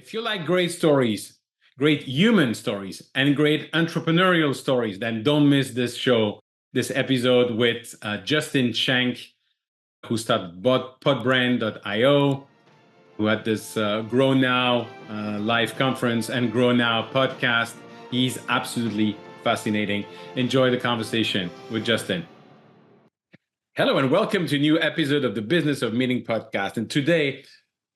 If you like great stories, great human stories, and great entrepreneurial stories, then don't miss this show, this episode with Justin Schenck, who started podbrand.io, who had this Grow Now live conference and Grow Now podcast. He's absolutely fascinating. Enjoy the conversation with Justin. Hello and welcome to a new episode of the Business of Meaning podcast. And today,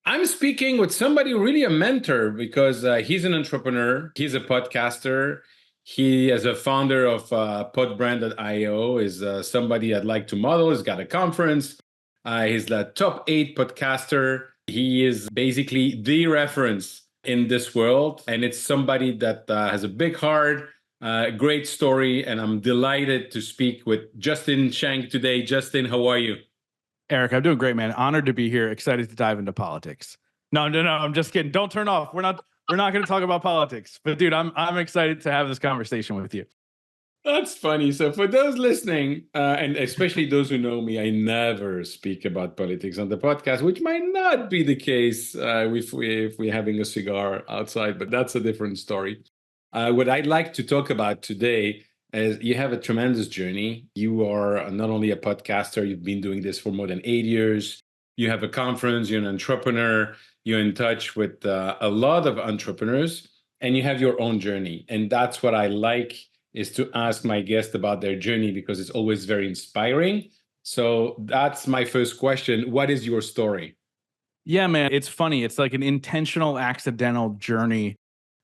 I'm speaking with somebody really a mentor because he's an entrepreneur. He's a podcaster. He, as a founder of podbrand.io, is somebody I'd like to model. He's got a conference. He's the top 8 podcaster. He is basically the reference in this world. And it's somebody that has a big heart, great story. And I'm delighted to speak with Justin Schenck today. Justin, how are you? Eric, I'm doing great, man. Honored to be here. Excited to dive into politics. No. I'm just kidding. Don't turn off. We're not going to talk about politics. But dude, I'm excited to have this conversation with you. That's funny. So for those listening, and especially those who know me, I never speak about politics on the podcast, which might not be the case if we're having a cigar outside, but that's a different story. What I'd like to talk about today is you have a tremendous journey. You are not only a podcaster, you've been doing this for more than 8 years. You have a conference, you're an entrepreneur, you're in touch with a lot of entrepreneurs, and you have your own journey. And that's what I like, is to ask my guests about their journey because it's always very inspiring. So that's my first question. What is your story? Yeah, man, it's funny. It's like an intentional, accidental journey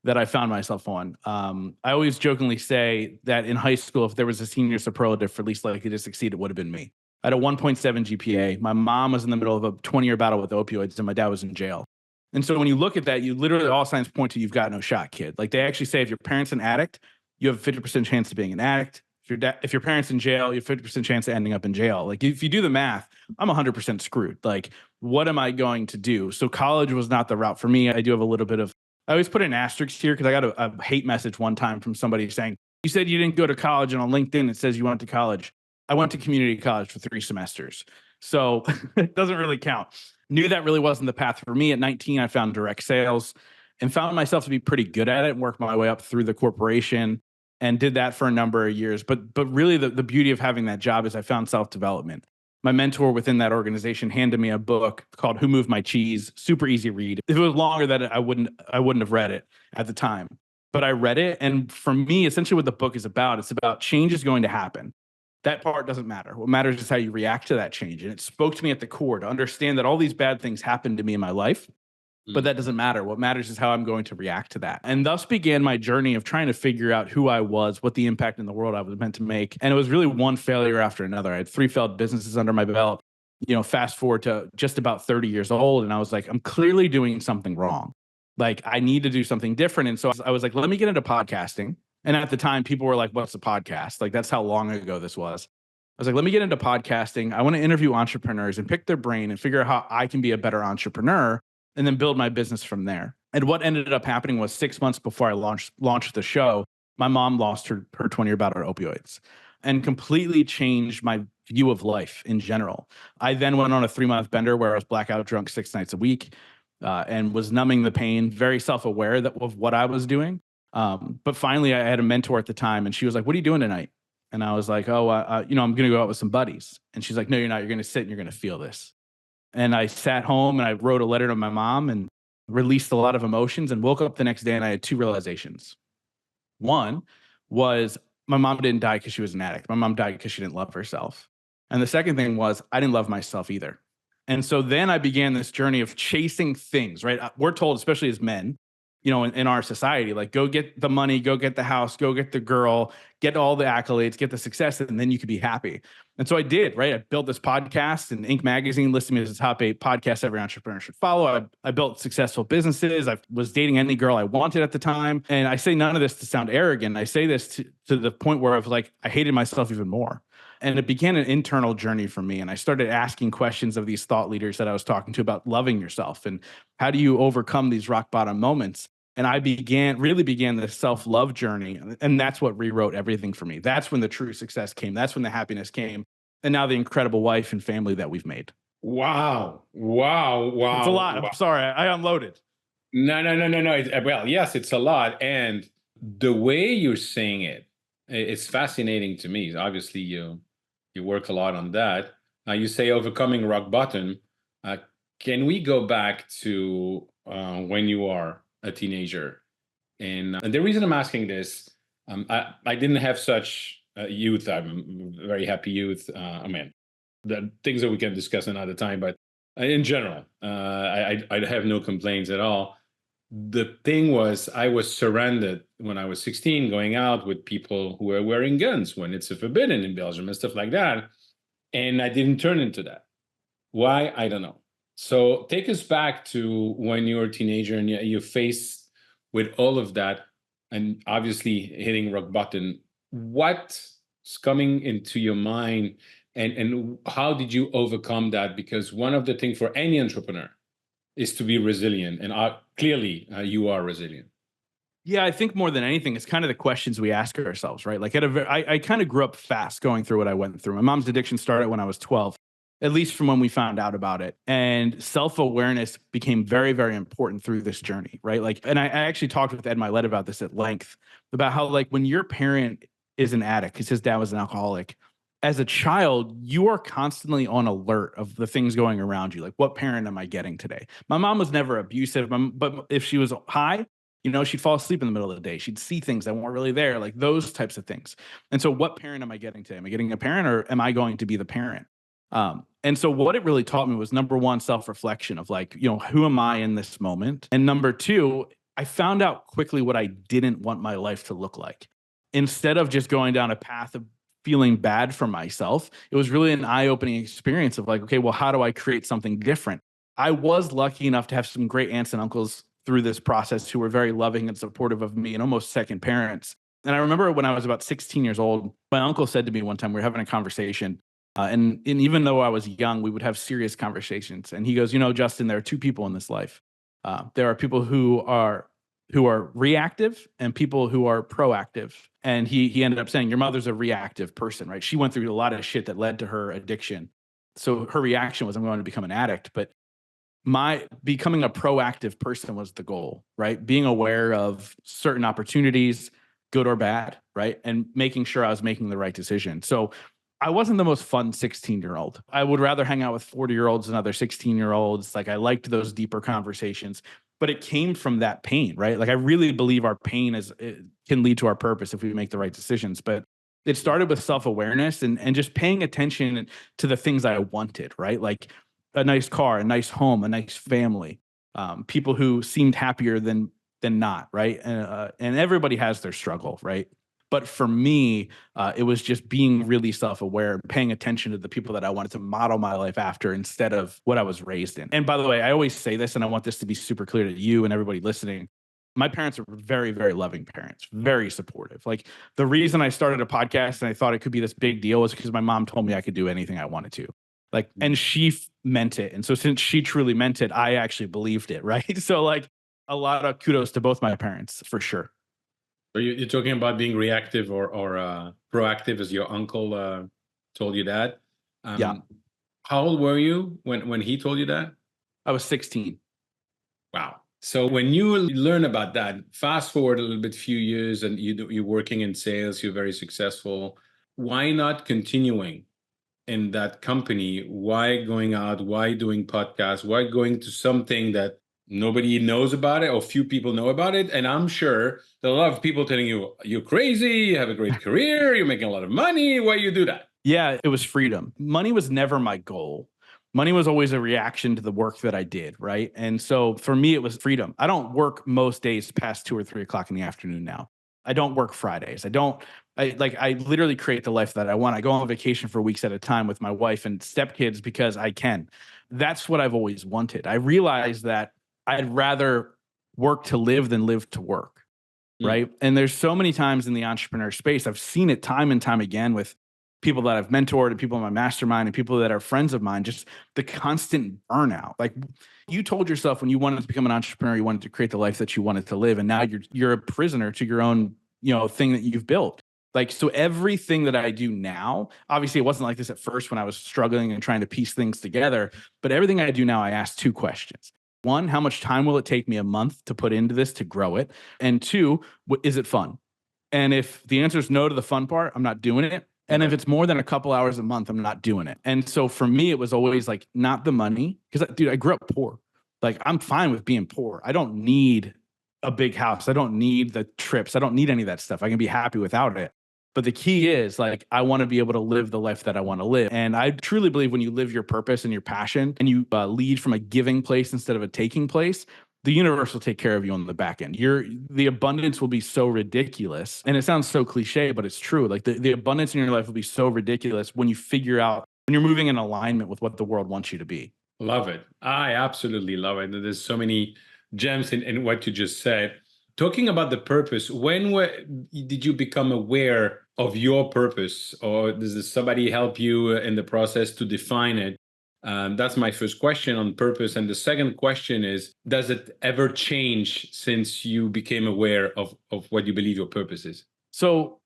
that I found myself on. I always jokingly say that in high school, if there was a senior superlative for least likely to succeed, it would have been me. I had a 1.7 GPA. My mom was in the middle of a 20-year battle with opioids, and my dad was in jail. And so when you look at that, you literally, all signs point to you've got no shot, kid. Like they actually say if your parent's an addict, you have a 50% chance of being an addict. If your parent's in jail, you have a 50% chance of ending up in jail. Like if you do the math, I'm 100% screwed. Like what am I going to do? So college was not the route for me. I do have a little bit of, I always put an asterisk here because I got a hate message one time from somebody saying, you said you didn't go to college, and on LinkedIn it says you went to college. I went to community college for 3 semesters. So it doesn't really count. Knew that really wasn't the path for me. At 19, I found direct sales and found myself to be pretty good at it and worked my way up through the corporation and did that for a number of years. But really the beauty of having that job is I found self-development. My mentor within that organization handed me a book called Who Moved My Cheese, super easy read. If it was longer than it, I wouldn't have read it at the time. But I read it, and for me, essentially what the book is about, it's about change is going to happen. That part doesn't matter. What matters is how you react to that change. And it spoke to me at the core to understand that all these bad things happened to me in my life, but that doesn't matter. What matters is how I'm going to react to that. And thus began my journey of trying to figure out who I was, what the impact in the world I was meant to make. And it was really one failure after another. I had 3 failed businesses under my belt, fast forward to just about 30 years old. And I was like, I'm clearly doing something wrong. Like I need to do something different. And so I was like, let me get into podcasting. And at the time, people were like, what's a podcast? Like that's how long ago this was. I was like, let me get into podcasting. I want to interview entrepreneurs and pick their brain and figure out how I can be a better entrepreneur, and then build my business from there. And what ended up happening was 6 months before I launched the show, my mom lost her 20-year battle to opioids and completely changed my view of life in general. I then went on a 3-month bender where I was blackout drunk 6 nights a week and was numbing the pain, very self-aware of what I was doing. But finally, I had a mentor at the time, and she was like, what are you doing tonight? And I was like, I'm going to go out with some buddies. And she's like, no, you're not. You're going to sit and you're going to feel this. And I sat home and I wrote a letter to my mom and released a lot of emotions and woke up the next day and I had 2 realizations. One was my mom didn't die because she was an addict. My mom died because she didn't love herself. And the second thing was I didn't love myself either. And so then I began this journey of chasing things, right? We're told, especially as men, in our society, like go get the money, go get the house, go get the girl, get all the accolades, get the success, and then you could be happy. And so I did, right? I built this podcast, and Inc. magazine listed me as the top 8 podcasts every entrepreneur should follow. I built successful businesses. I was dating any girl I wanted at the time. And I say none of this to sound arrogant. I say this to the point where I hated myself even more. And it began an internal journey for me. And I started asking questions of these thought leaders that I was talking to about loving yourself and how do you overcome these rock bottom moments. And I really began this self-love journey. And that's what rewrote everything for me. That's when the true success came. That's when the happiness came. And now the incredible wife and family that we've made. Wow. Wow. It's a lot. I'm sorry. I unloaded. No, no, no, no, no. Well, yes, it's a lot. And the way you're saying it, it's fascinating to me. Obviously, you work a lot on that. You say overcoming rock bottom. Uh, can we go back to when you are a teenager? And the reason I'm asking this, I didn't have such youth. I'm a very happy youth. I mean, the things that we can discuss another time, but in general, I have no complaints at all. The thing was, I was surrounded when I was 16, going out with people who were wearing guns when it's forbidden in Belgium and stuff like that. And I didn't turn into that. Why? I don't know. So take us back to when you were a teenager and you faced with all of that and obviously hitting rock bottom. What's coming into your mind and how did you overcome that? Because one of the things for any entrepreneur is to be resilient. And clearly you are resilient. Yeah, I think more than anything, it's kind of the questions we ask ourselves, right? Like I kind of grew up fast going through what I went through. My mom's addiction started when I was 12, at least from when we found out about it. And self-awareness became very, very important through this journey, right? Like, and I actually talked with Ed Milet about this at length, about how like when your parent is an addict, because his dad was an alcoholic, as a child, you are constantly on alert of the things going around you. Like, what parent am I getting today? My mom was never abusive, but if she was high, she'd fall asleep in the middle of the day. She'd see things that weren't really there, like those types of things. And so, what parent am I getting today? Am I getting a parent, or am I going to be the parent? And so, what it really taught me was, number one, self reflection of like, who am I in this moment? And number two, I found out quickly what I didn't want my life to look like. Instead of just going down a path of feeling bad for myself, it was really an eye opening experience of like, okay, well, how do I create something different? I was lucky enough to have some great aunts and uncles through this process who were very loving and supportive of me and almost second parents. And I remember when I was about 16 years old, my uncle said to me one time, we were having a conversation. And even though I was young, we would have serious conversations. And he goes, Justin, there are two people in this life. There are people who are reactive and people who are proactive. And he ended up saying, your mother's a reactive person, right? She went through a lot of shit that led to her addiction. So her reaction was, I'm going to become an addict. But my becoming a proactive person was the goal, right? Being aware of certain opportunities, good or bad, right? And making sure I was making the right decision. So I wasn't the most fun 16-year-old. I would rather hang out with 40-year-olds than other 16-year-olds. Like I liked those deeper conversations, but it came from that pain, right? Like I really believe our pain can lead to our purpose if we make the right decisions. But it started with self-awareness and just paying attention to the things I wanted, right? Like a nice car, a nice home, a nice family, people who seemed happier than not, right? And everybody has their struggle, right? But for me, it was just being really self-aware, paying attention to the people that I wanted to model my life after instead of what I was raised in. And by the way, I always say this, and I want this to be super clear to you and everybody listening. My parents are very, very loving parents, very supportive. Like the reason I started a podcast and I thought it could be this big deal was because my mom told me I could do anything I wanted to. Like, and she meant it. And so since she truly meant it, I actually believed it. Right. So like a lot of kudos to both my parents for sure. So you're talking about being reactive or proactive, as your uncle told you that. Yeah. How old were you when he told you that? I was 16. Wow. So when you learn about that, fast forward a little bit, few years, and you're working in sales, you're very successful. Why not continuing in that company? Why going out? Why doing podcasts? Why going to something that nobody knows about it or few people know about it? And I'm sure there are a lot of people telling you, you're crazy, you have a great career, you're making a lot of money. Why you do that? Yeah, it was freedom. Money was never my goal. Money was always a reaction to the work that I did, right? And so for me, it was freedom. I don't work most days past 2 or 3 o'clock in the afternoon now. I don't work Fridays. I literally create the life that I want. I go on vacation for weeks at a time with my wife and stepkids because I can. That's what I've always wanted. I realized that I'd rather work to live than live to work, right? And there's so many times in the entrepreneur space, I've seen it time and time again with people that I've mentored and people in my mastermind and people that are friends of mine, just the constant burnout. Like you told yourself when you wanted to become an entrepreneur, you wanted to create the life that you wanted to live. And now you're a prisoner to your own, thing that you've built. Like, so everything that I do now, obviously it wasn't like this at first when I was struggling and trying to piece things together, but everything I do now, I ask two questions. one, how much time will it take me a month to put into this to grow it? And two, is it fun? And if the answer is no to the fun part, I'm not doing it. And if it's more than a couple hours a month, I'm not doing it. And so for me, it was always like not the money. Because, dude, I grew up poor. Like, I'm fine with being poor. I don't need a big house. I don't need the trips. I don't need any of that stuff. I can be happy without it. But the key is, like, I want to be able to live the life that I want to live. And I truly believe when you live your purpose and your passion and you lead from a giving place instead of a taking place, the universe will take care of you on the back end. The abundance will be so ridiculous. And it sounds so cliche, but it's true. Like the abundance in your life will be so ridiculous when you figure out, when you're moving in alignment with what the world wants you to be. Love it. I absolutely love it. There's so many gems in what you just said. Talking about the purpose, did you become aware of your purpose, or does somebody help you in the process to define it? That's my first question on purpose. And the second question is, does it ever change since you became aware of what you believe your purpose is? So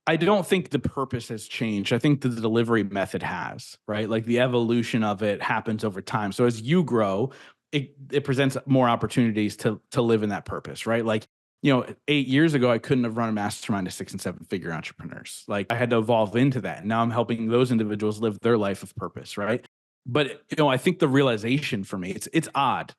I don't think the purpose has changed. I think the delivery method has, right? Like the evolution of it happens over time. So as you grow, it presents more opportunities to live in that purpose, right? Like, 8 years ago, I couldn't have run a mastermind to 6 and 7 figure entrepreneurs. Like, I had to evolve into that. And now I'm helping those individuals live their life of purpose, right? But, I think the realization for me, it's odd.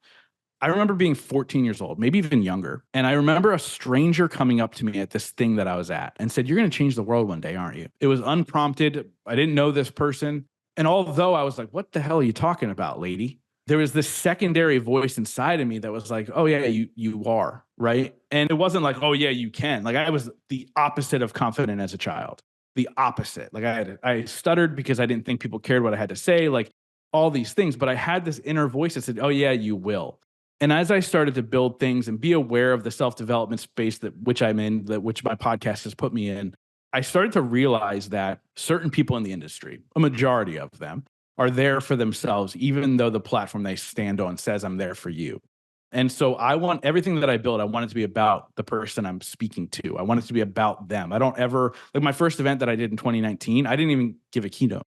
I remember being 14 years old, maybe even younger. And I remember a stranger coming up to me at this thing that I was at and said, "You're going to change the world one day, aren't you?" It was unprompted. I didn't know this person. And although I was like, "What the hell are you talking about, lady?" There was this secondary voice inside of me that was like, "Oh yeah, you are," right? And it wasn't like, "Oh yeah, you can." Like, I was the opposite of confident as a child. The opposite. Like, I stuttered because I didn't think people cared what I had to say, like all these things. But I had this inner voice that said, "Oh yeah, you will." And as I started to build things and be aware of the self-development space which I'm in, which my podcast has put me in, I started to realize that certain people in the industry, a majority of them, are there for themselves, even though the platform they stand on says I'm there for you. And so I want everything that I build, I want it to be about the person I'm speaking to. I want it to be about them. I don't ever, like my first event that I did in 2019, I didn't even give a keynote.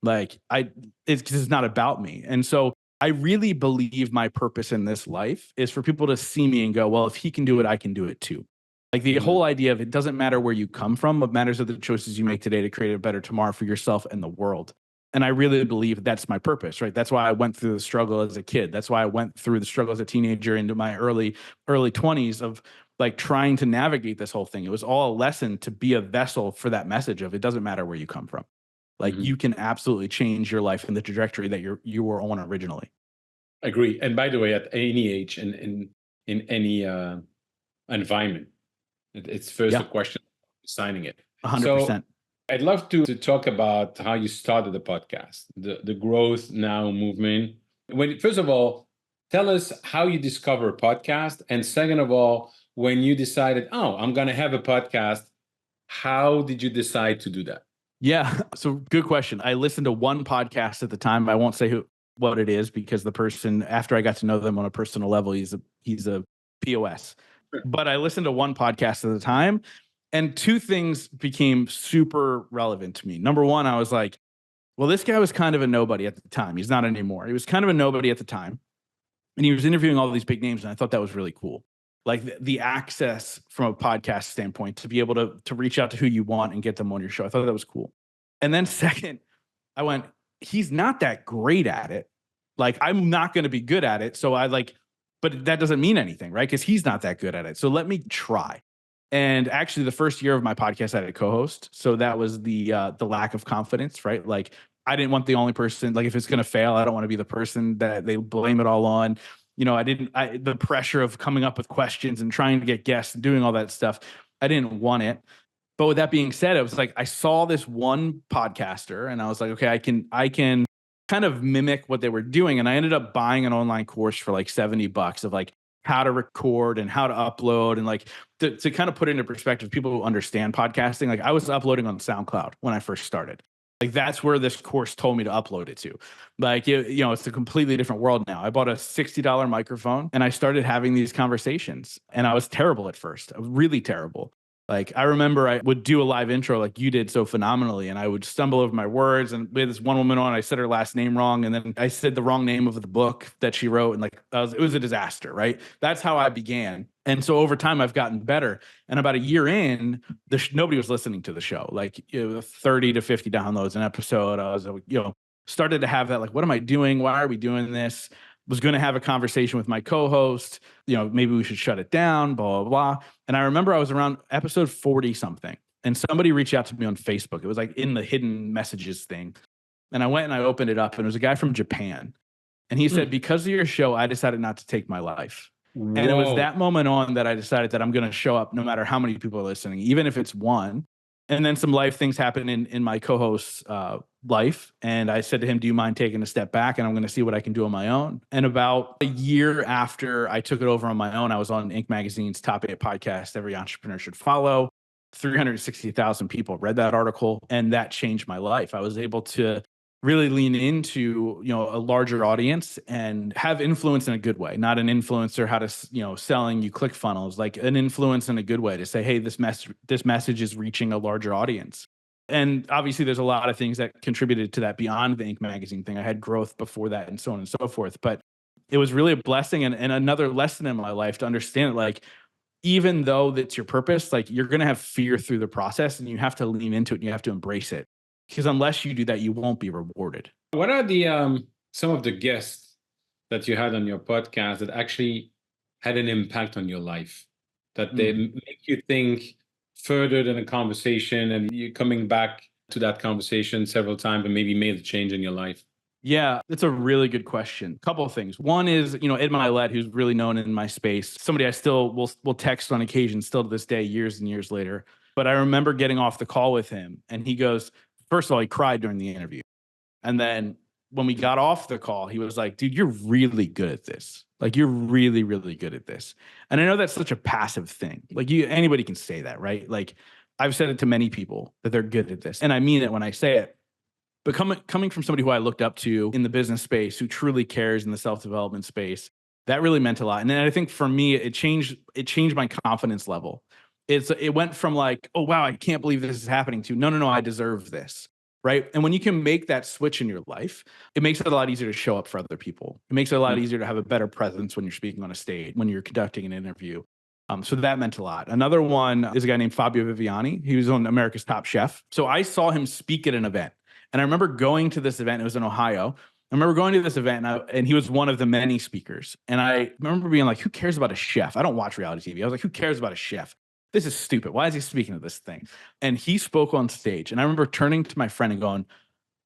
It's 'cause it's not about me. And so I really believe my purpose in this life is for people to see me and go, well, if he can do it, I can do it too. Like the whole idea of it doesn't matter where you come from. What matters are the choices you make today to create a better tomorrow for yourself and the world. And I really believe that's my purpose, right? That's why I went through the struggle as a kid. That's why I went through the struggle as a teenager into my early 20s of like trying to navigate this whole thing. It was all a lesson to be a vessel for that message of it doesn't matter where you come from. Like you can absolutely change your life in the trajectory that you were on originally. Agree. And by the way, at any age and in any environment, it's first a question of signing it. 100%. So I'd love to talk about how you started the podcast, the Growth Now movement. First of all, tell us how you discover a podcast. And second of all, when you decided, oh, I'm going to have a podcast, how did you decide to do that? Yeah. So good question. I listened to one podcast at the time. I won't say what it is because the person, after I got to know them on a personal level, he's a POS. Sure. But I listened to one podcast at the time, and two things became super relevant to me. Number one, I was like, well, this guy was kind of a nobody at the time. He's not anymore. He was kind of a nobody at the time. And he was interviewing all these big names, and I thought that was really cool. Like the access from a podcast standpoint to be able to reach out to who you want and get them on your show. I thought that was cool. And then second, I went, he's not that great at it. Like, I'm not going to be good at it. So but that doesn't mean anything, right? Because he's not that good at it. So let me try. And actually, the first year of my podcast, I had a co-host. So that was the lack of confidence, right? Like, I didn't want the only person, like if it's going to fail, I don't want to be the person that they blame it all on. The pressure of coming up with questions and trying to get guests and doing all that stuff, I didn't want it. But with that being said, it was like, I saw this one podcaster and I was like, okay, I can kind of mimic what they were doing. And I ended up buying an online course for like $70 of like how to record and how to upload and like to kind of put it into perspective, people who understand podcasting. Like I was uploading on SoundCloud when I first started. Like that's where this course told me to upload it to. Like, it's a completely different world now. I bought a $60 microphone and I started having these conversations, and I was terrible at first. I was really terrible. Like, I remember I would do a live intro like you did so phenomenally, and I would stumble over my words. And we had this one woman on, I said her last name wrong, and then I said the wrong name of the book that she wrote, and like it was a disaster, right? That's how I began. And so over time, I've gotten better. And about a year in, nobody was listening to the show. Like, 30 to 50 downloads an episode. I was, started to have that, like, what am I doing? Why are we doing this? Was going to have a conversation with my co-host, maybe we should shut it down, blah, blah, blah. And I remember I was around episode 40 something, and somebody reached out to me on Facebook. It was like in the hidden messages thing. And I went and I opened it up, and it was a guy from Japan. And he said, because of your show, I decided not to take my life. Whoa. And it was that moment on that I decided that I'm going to show up no matter how many people are listening, even if it's one. And then some life things happened in my co-host's life. And I said to him, do you mind taking a step back? And I'm going to see what I can do on my own. And about a year after I took it over on my own, I was on Inc. Magazine's Top 8 podcast, Every Entrepreneur Should Follow. 360,000 people read that article, and that changed my life. I was able to really lean into, a larger audience and have influence in a good way, not an influencer how to, selling you click funnels, like an influence in a good way to say, hey, this message is reaching a larger audience. And obviously there's a lot of things that contributed to that beyond the Inc. Magazine thing. I had growth before that and so on and so forth, but it was really a blessing and another lesson in my life to understand, like, even though that's your purpose, like, you're going to have fear through the process, and you have to lean into it and you have to embrace it. Because unless you do that, you won't be rewarded. What are the some of the guests that you had on your podcast that actually had an impact on your life, that they make you think further than a conversation, and you're coming back to that conversation several times and maybe made a change in your life? Yeah, that's a really good question. Couple of things. One is, Ed Milet, who's really known in my space, somebody I still will text on occasion, still to this day, years and years later. But I remember getting off the call with him, and he goes, first of all, he cried during the interview. And then when we got off the call, he was like, dude, you're really good at this. Like, you're really, really good at this. And I know that's such a passive thing. Like, anybody can say that, right? Like, I've said it to many people that they're good at this. And I mean it when I say it. But coming from somebody who I looked up to in the business space, who truly cares in the self-development space, that really meant a lot. And then I think for me, it changed my confidence level. It went from like, oh, wow, I can't believe this is happening, to no, I deserve this. Right. And when you can make that switch in your life, it makes it a lot easier to show up for other people. It makes it a lot easier to have a better presence when you're speaking on a stage, when you're conducting an interview. So that meant a lot. Another one is a guy named Fabio Viviani. He was on America's Top Chef. So I saw him speak at an event. And I remember going to this event. It was in Ohio. I remember going to this event, and he was one of the many speakers. And I remember being like, who cares about a chef? I don't watch reality TV. I was like, who cares about a chef? This is stupid. Why is he speaking to this thing? And he spoke on stage. And I remember turning to my friend and going,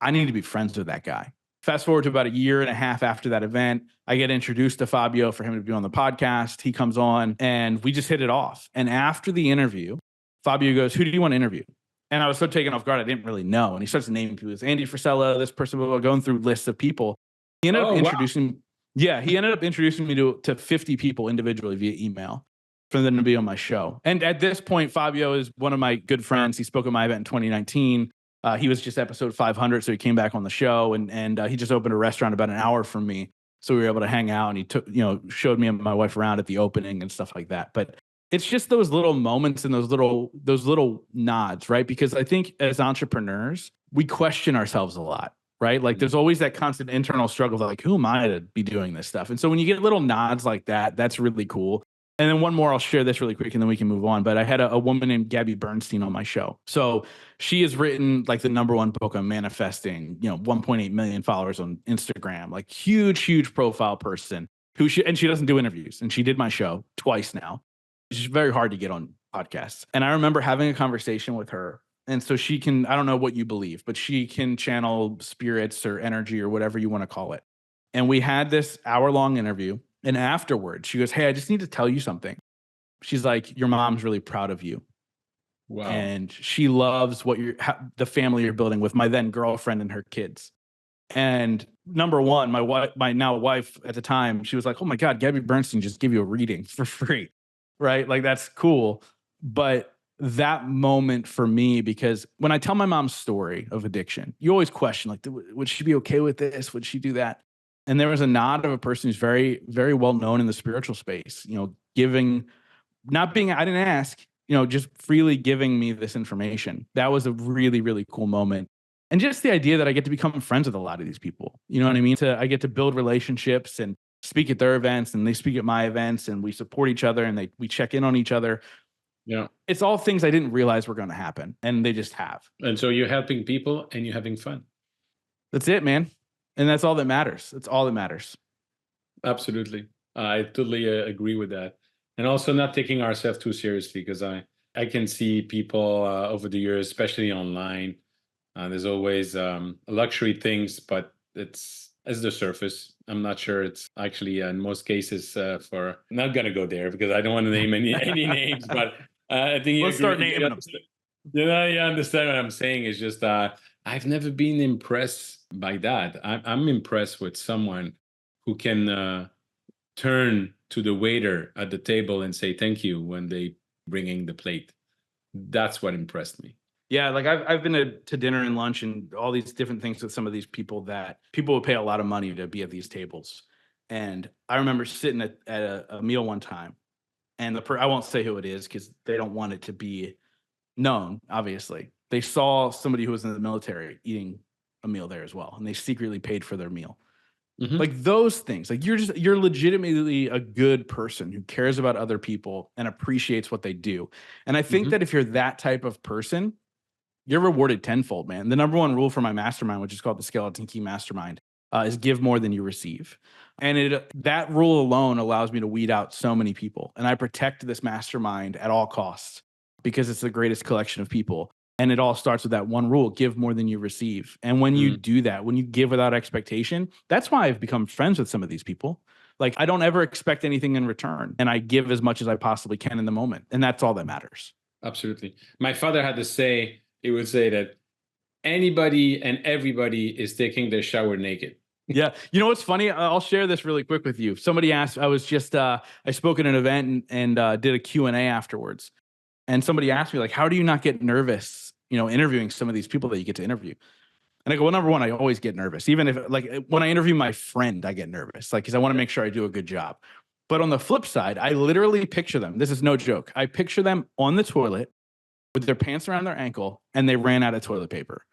I need to be friends with that guy. Fast forward to about a year and a half after that event, I get introduced to Fabio for him to be on the podcast. He comes on and we just hit it off. And after the interview, Fabio goes, who do you want to interview? And I was so taken off guard, I didn't really know. And he starts naming people. It's Andy Frisella, this person, going through lists of people. He ended up introducing, he ended up introducing me to 50 people individually via email for them to be on my show. And at this point, Fabio is one of my good friends. He spoke at my event in 2019. He was just episode 500, so he came back on the show, and he just opened a restaurant about an hour from me, so we were able to hang out. And he showed me and my wife around at the opening and stuff like that. But it's just those little moments and those little nods, right? Because I think as entrepreneurs, we question ourselves a lot, right? Like, there's always that constant internal struggle of like, who am I to be doing this stuff? And so when you get little nods like that, that's really cool. And then one more, I'll share this really quick and then we can move on. But I had a woman named Gabby Bernstein on my show. So she has written like the #1 book on manifesting, 1.8 million followers on Instagram, like huge profile person and she doesn't do interviews. And she did my show twice now. It's just very hard to get on podcasts. And I remember having a conversation with her. And so she can, I don't know what you believe, but she can channel spirits or energy or whatever you want to call it. And we had this hour-long interview. And afterwards, she goes, hey, I just need to tell you something. She's like, your mom's really proud of you. Wow. And she loves the family you're building with my then girlfriend and her kids. And number one, my now wife at the time, she was like, oh my God, Gabby Bernstein just gave you a reading for free, right? Like, that's cool. But that moment for me, because when I tell my mom's story of addiction, you always question, like, would she be okay with this? Would she do that? And there was a nod of a person who's very, very well known in the spiritual space, I didn't ask, just freely giving me this information. That was a really, really cool moment. And just the idea that I get to become friends with a lot of these people, you know what I mean? I get to build relationships and speak at their events, and they speak at my events, and we support each other, and we check in on each other. Yeah. It's all things I didn't realize were going to happen, and they just have. And so you're helping people and you're having fun. That's it, man. And that's all that matters. That's all that matters. Absolutely. I totally agree with that. And also not taking ourselves too seriously, because I can see people over the years, especially online, there's always luxury things, but it's the surface. I'm not sure it's actually in most cases for. I'm not gonna go there because I don't want to name any names, but I think Let's start naming them. You understand what I'm saying. It's just I've never been impressed by that. I'm impressed with someone who can turn to the waiter at the table and say thank you when they bringing the plate. That's what impressed me. Yeah, like I've been to dinner and lunch and all these different things with some of these people that people would pay a lot of money to be at these tables. And I remember sitting at a meal one time, and I won't say who it is because they don't want it to be known, obviously. They saw somebody who was in the military eating a meal there as well, and they secretly paid for their meal. Mm-hmm. Like those things, like you're legitimately a good person who cares about other people and appreciates what they do. And I think that if you're that type of person, you're rewarded tenfold, man. The number one rule for my mastermind, which is called the Skeleton Key Mastermind, is give more than you receive. And that rule alone allows me to weed out so many people. And I protect this mastermind at all costs because it's the greatest collection of people. And it all starts with that one rule: give more than you receive. And when you do that, when you give without expectation, that's why I've become friends with some of these people. Like, I don't ever expect anything in return, and I give as much as I possibly can in the moment. And that's all that matters. Absolutely. My father had to say, he would say that anybody and everybody is taking their shower naked. Yeah. You know what's funny? I'll share this really quick with you. Somebody asked, I spoke at an event and did a Q&A afterwards. And somebody asked me, like, how do you not get nervous, interviewing some of these people that you get to interview? And I go, well, number one, I always get nervous. Even if, like, when I interview my friend, I get nervous, like, because I want to make sure I do a good job. But on the flip side, I literally picture them. This is no joke. I picture them on the toilet with their pants around their ankle, and they ran out of toilet paper.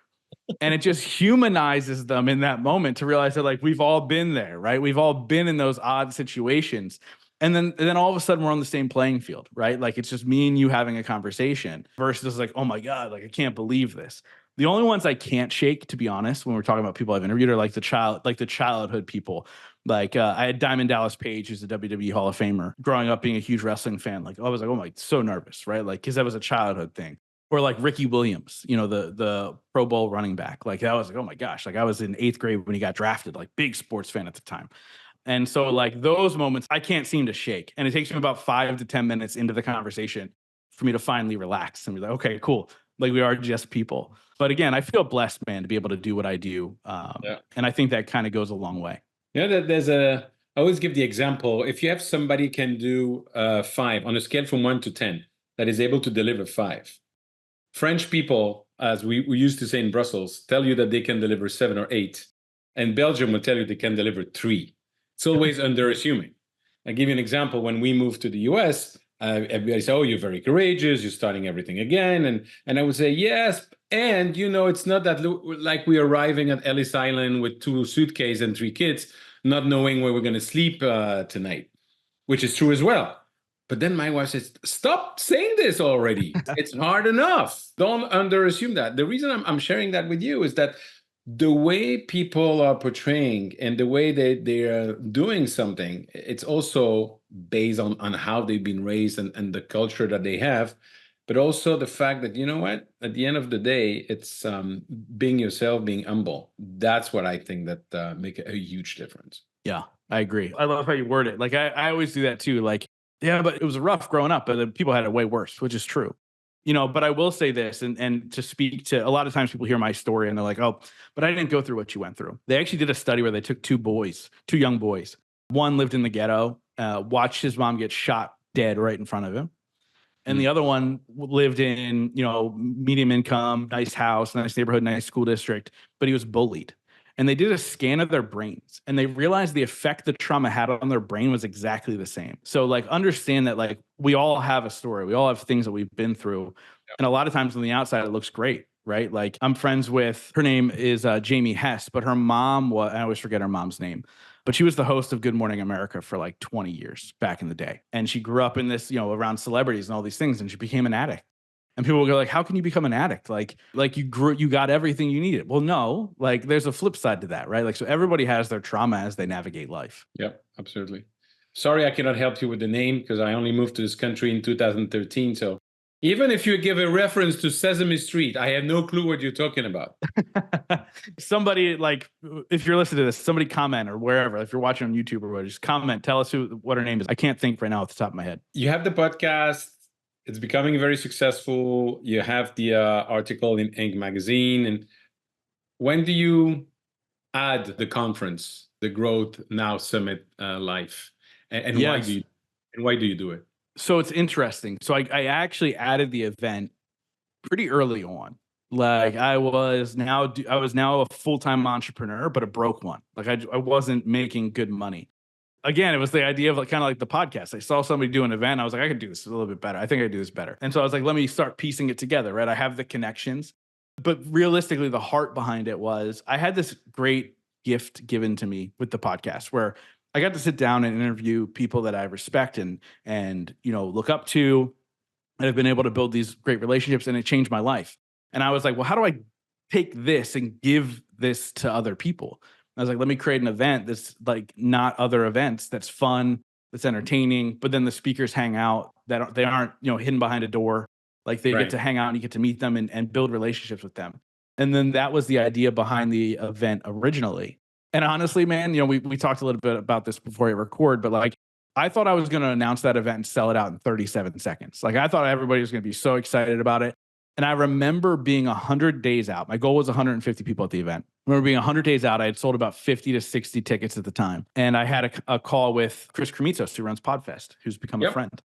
And it just humanizes them in that moment to realize that, like, we've all been there, right? We've all been in those odd situations. And then all of a sudden we're on the same playing field, right? Like, it's just me and you having a conversation versus like, oh my God, like, I can't believe this. The only ones I can't shake, to be honest, when we're talking about people I've interviewed, are like the childhood people. Like I had Diamond Dallas Page, who's a WWE Hall of Famer, growing up being a huge wrestling fan. Like, I was like, oh my, so nervous, right? Like, because that was a childhood thing. Or like Ricky Williams, the Pro Bowl running back. Like, I was like, oh my gosh, like, I was in 8th grade when he got drafted, like, big sports fan at the time. And so, like, those moments I can't seem to shake. And it takes me about 5 to 10 minutes into the conversation for me to finally relax and be like, okay, cool. Like, we are just people. But again, I feel blessed, man, to be able to do what I do. And I think that kind of goes a long way. I always give the example. If you have somebody can do 5 on a scale from 1 to 10, that is able to deliver 5. French people, as we used to say in Brussels, tell you that they can deliver 7 or 8. And Belgium will tell you they can deliver 3. It's always underassuming. I'll give you an example. When we moved to the US, everybody said, oh, you're very courageous, you're starting everything again. And I would say, yes. And, it's not that like we're arriving at Ellis Island with 2 suitcases and 3 kids, not knowing where we're going to sleep tonight, which is true as well. But then my wife says, stop saying this already. It's hard enough. Don't underassume that. The reason I'm sharing that with you is that the way people are portraying and the way they are doing something, it's also based on how they've been raised and the culture that they have, but also the fact that, at the end of the day, it's being yourself, being humble. That's what I think that make a huge difference. Yeah, I agree. I love how you word it. Like, I always do that too. Like, yeah, but it was rough growing up, but the people had it way worse, which is true. But I will say this, and to speak to, a lot of times people hear my story and they're like, oh, but I didn't go through what you went through. They actually did a study where they took 2 young boys. One lived in the ghetto, watched his mom get shot dead right in front of him. And the other one lived in, medium income, nice house, nice neighborhood, nice school district, but he was bullied. and they did a scan of their brains, and they realized the effect the trauma had on their brain was exactly the same. So like understand that like we all have a story. We all have things that we've been through. And a lot of times on the outside, it looks great, right? Like I'm friends with, her name is Jamie Hess, but her mom was, I always forget her mom's name, but she was the host of Good Morning America for like 20 years back in the day. And she grew up in this, you know, around celebrities and all these things. And she became an addict. And people will go like, how can you become an addict? Like you grew, you got everything you needed. Well, no, like there's a flip side to that, right? Like, so everybody has their trauma as they navigate life. Yep, absolutely. Sorry, I cannot help you with the name because I only moved to this country in 2013. So even if you give a reference to Sesame Street, I have no clue what you're talking about. Somebody, like, if you're listening to this, somebody comment, or wherever, if you're watching on YouTube or whatever, just comment, tell us what her name is. I can't think right now off the top of my head. You have the podcast. It's becoming very successful. You have the article in Inc. magazine. And when do you add the conference, the Growth Now Summit Live? And Yes. why do you do it? So it's interesting. So I actually added the event pretty early on. Like I was now a full-time entrepreneur, but a broke one. Like I wasn't making good money. Again, it was the idea of like kind of like the podcast. I saw somebody do an event. I was like, I could do this a little bit better. I think I do this better. And so I was like, let me start piecing it together, right? I have the connections. But realistically, the heart behind it was I had this great gift given to me with the podcast where I got to sit down and interview people that I respect and you know look up to, and I've been able to build these great relationships, and it changed my life. And I was like, well, how do I take this and give this to other people? I was like, let me create an event that's like not other events, that's fun, that's entertaining, but then the speakers hang out, that they aren't, you know, hidden behind a door. Like they Right. get to hang out and you get to meet them and build relationships with them. And then that was the idea behind the event originally. And honestly, man, you know, we talked a little bit about this before we record, but like I thought I was going to announce that event and sell it out in 37 seconds. Like I thought everybody was going to be so excited about it. And I remember being 100 days out. My goal was 150 people at the event. I remember being 100 days out. I had sold about 50 to 60 tickets at the time. And I had a call with Chris Krimitsos, who runs Podfest, who's become a friend.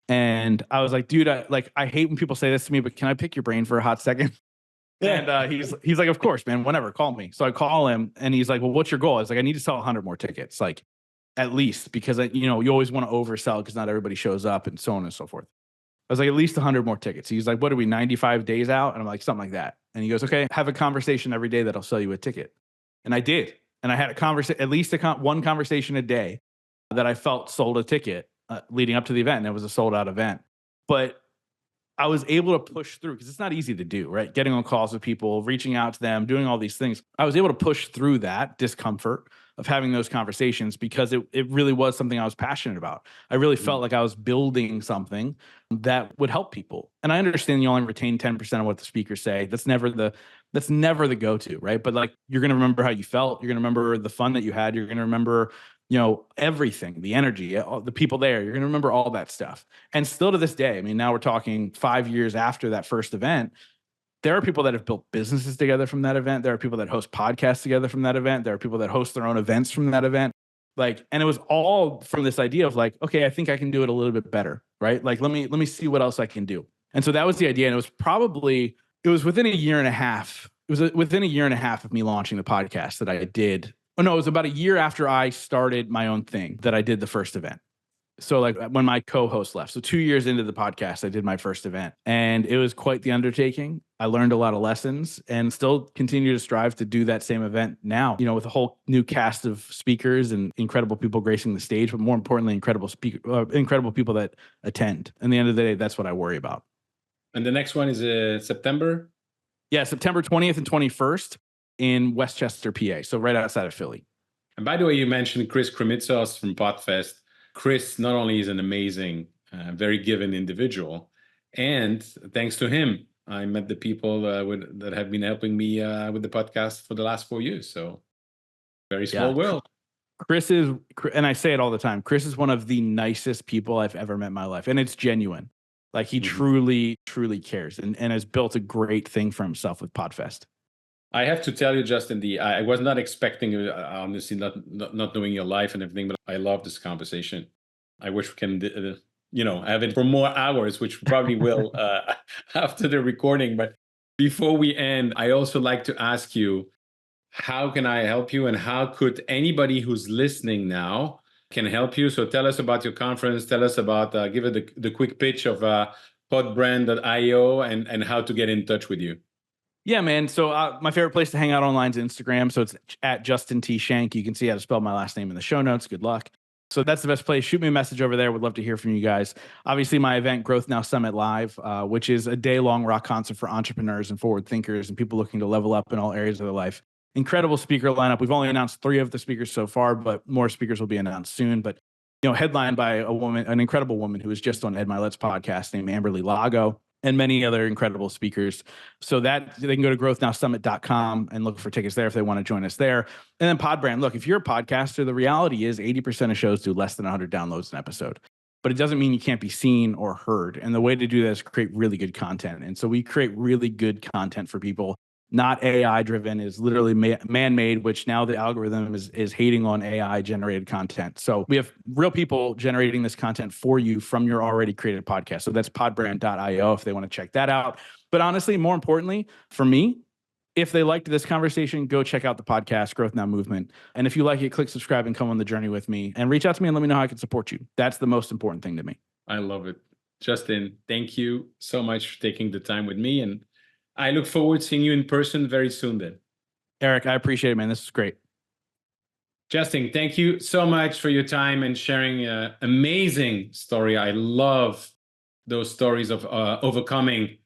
And I was like, dude, I hate when people say this to me, but can I pick your brain for a hot second? And he's like, of course, man, whenever, call me. So I call him and he's like, well, what's your goal? I was like, I need to sell 100 more tickets, like at least, because you know, you always want to oversell because not everybody shows up and so on and so forth. I was like, at least 100 more tickets. He's like, what are we, 95 days out? And I'm like, something like that. And he goes, okay, have a conversation every day that'll sell you a ticket. And I did. And I had a conversation, at least one conversation a day that I felt sold a ticket leading up to the event. And it was a sold out event. But I was able to push through because it's not easy to do, right? Getting on calls with people, reaching out to them, doing all these things. I was able to push through that discomfort of having those conversations because it really was something I was passionate about. I really felt like I was building something that would help people. And I understand you only retain 10% of what the speakers say. That's never the go-to, right? But like you're going to remember how you felt. You're going to remember the fun that you had. You're going to remember, you know, everything, the energy, the people there. You're going to remember all that stuff. And still to this day, I mean, now we're talking 5 years after that first event, there are people that have built businesses together from that event. There are people that host podcasts together from that event. There are people that host their own events from that event. Like, and it was all from this idea of like, okay, I think I can do it a little bit better, right? Like, let me see what else I can do. And so that was the idea. And it was within a year and a half. It was within a year and a half of me launching the podcast that I did. Oh no, it was about a year after I started my own thing that I did the first event. So like when my co-host left, so 2 years into the podcast, I did my first event and it was quite the undertaking. I learned a lot of lessons and still continue to strive to do that same event now, you know, with a whole new cast of speakers and incredible people gracing the stage, but more importantly, incredible people that attend. And at the end of the day, that's what I worry about. And the next one is September? Yeah, September 20th and 21st in Westchester, PA. So right outside of Philly. And by the way, you mentioned Chris Krimitsos from Podfest. Chris not only is an amazing, very given individual, and thanks to him, I met the people that have been helping me with the podcast for the last 4 years. So very small world. Chris is, and I say it all the time, Chris is one of the nicest people I've ever met in my life. And it's genuine. Like he truly, truly cares and has built a great thing for himself with Podfest. I have to tell you, Justin, I was not expecting, honestly, not knowing your life and everything, but I love this conversation. I wish we can, have it for more hours, which we probably will after the recording. But before we end, I also like to ask you, how can I help you, and how could anybody who's listening now can help you? So tell us about your conference. Tell us about, give it the quick pitch of podbrand.io and how to get in touch with you. Yeah, man. So my favorite place to hang out online is Instagram. So it's at Justin T. Schenck. You can see how to spell my last name in the show notes. Good luck. So that's the best place. Shoot me a message over there. Would love to hear from you guys. Obviously, my event, Growth Now Summit Live, which is a day-long rock concert for entrepreneurs and forward thinkers and people looking to level up in all areas of their life. Incredible speaker lineup. We've only announced 3 of the speakers so far, but more speakers will be announced soon. But headlined by a woman, an incredible woman who was just on Ed Milet's podcast named Amberly Lago, and many other incredible speakers. So that they can go to growthnowsummit.com and look for tickets there if they want to join us there. And then Podbrand, look, if you're a podcaster, the reality is 80% of shows do less than 100 downloads an episode. But it doesn't mean you can't be seen or heard. And the way to do that is create really good content. And so we create really good content for people, not AI driven, is literally man-made, which now the algorithm is hating on AI generated content. So we have real people generating this content for you from your already created podcast. So that's podbrand.io if they want to check that out. But honestly, more importantly, for me, if they liked this conversation, go check out the podcast, Growth Now Movement. And if you like it, click subscribe and come on the journey with me and reach out to me and let me know how I can support you. That's the most important thing to me. I love it. Justin, thank you so much for taking the time with me. And I look forward to seeing you in person very soon then. Eric, I appreciate it, man. This is great. Justin, thank you so much for your time and sharing an amazing story. I love those stories of overcoming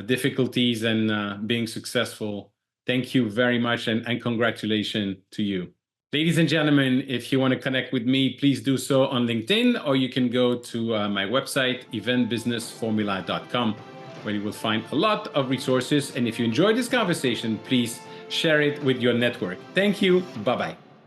difficulties and being successful. Thank you very much, and congratulations to you. Ladies and gentlemen, if you want to connect with me, please do so on LinkedIn, or you can go to my website, eventbusinessformula.com, where you will find a lot of resources. And if you enjoyed this conversation, please share it with your network. Thank you. Bye-bye.